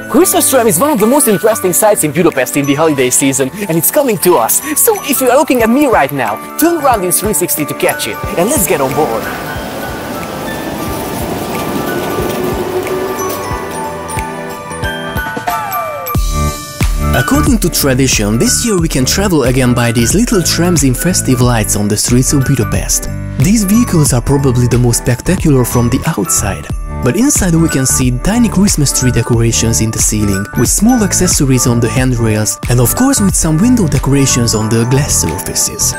Christmas tram is one of the most interesting sights in Budapest in the holiday season, and it's coming to us. So if you are looking at me right now, turn around in 360 to catch it, and let's get on board. According to tradition, this year we can travel again by these little trams in festive lights on the streets of Budapest. These vehicles are probably the most spectacular from the outside, but inside we can see tiny Christmas tree decorations in the ceiling, with small accessories on the handrails, and of course with some window decorations on the glass surfaces.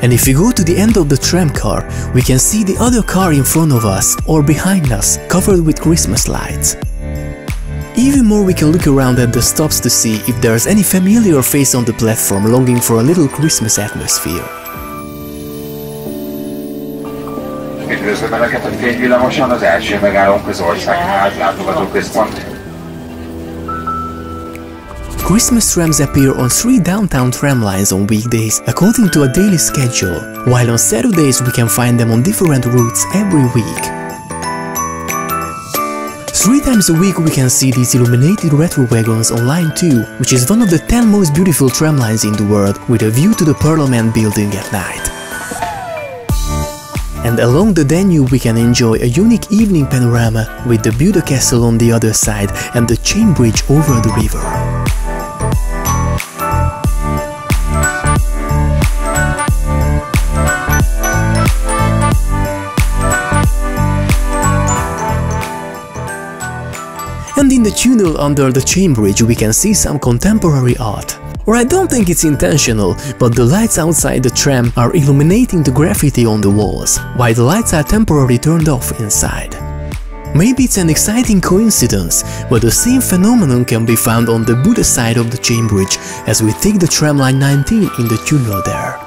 And if we go to the end of the tram car, we can see the other car in front of us or behind us, covered with Christmas lights. Even more, we can look around at the stops to see if there's any familiar face on the platform longing for a little Christmas atmosphere. Üdvözlöm Önöket a fényvillamoson, az első megállónk az Országház látogatóközpont. Christmas trams appear on 3 downtown tram lines on weekdays according to a daily schedule, while on Saturdays we can find them on different routes every week. 3 times a week we can see these illuminated retro wagons on Line 2, which is one of the 10 most beautiful tram lines in the world, with a view to the Parliament building at night. And along the Danube we can enjoy a unique evening panorama with the Buda Castle on the other side and the chain bridge over the river. And in the tunnel under the chain bridge we can see some contemporary art. Or I don't think it's intentional, but the lights outside the tram are illuminating the graffiti on the walls, while the lights are temporarily turned off inside. Maybe it's an exciting coincidence, but the same phenomenon can be found on the Buda side of the chain bridge as we take the tram line 19 in the tunnel there.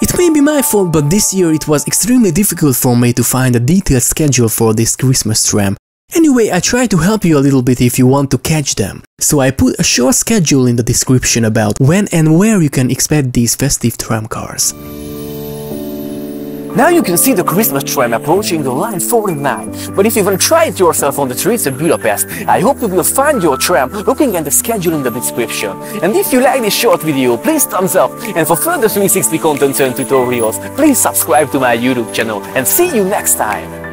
It may be my fault, but this year it was extremely difficult for me to find a detailed schedule for this Christmas tram. Anyway, I try to help you a little bit if you want to catch them. So I put a short schedule in the description about when and where you can expect these festive tram cars. Now you can see the Christmas tram approaching the line 49, but if you want to try it yourself on the streets of Budapest, I hope you will find your tram looking at the schedule in the description. And if you like this short video, please thumbs up, and for further 360 content and tutorials, please subscribe to my YouTube channel, and see you next time!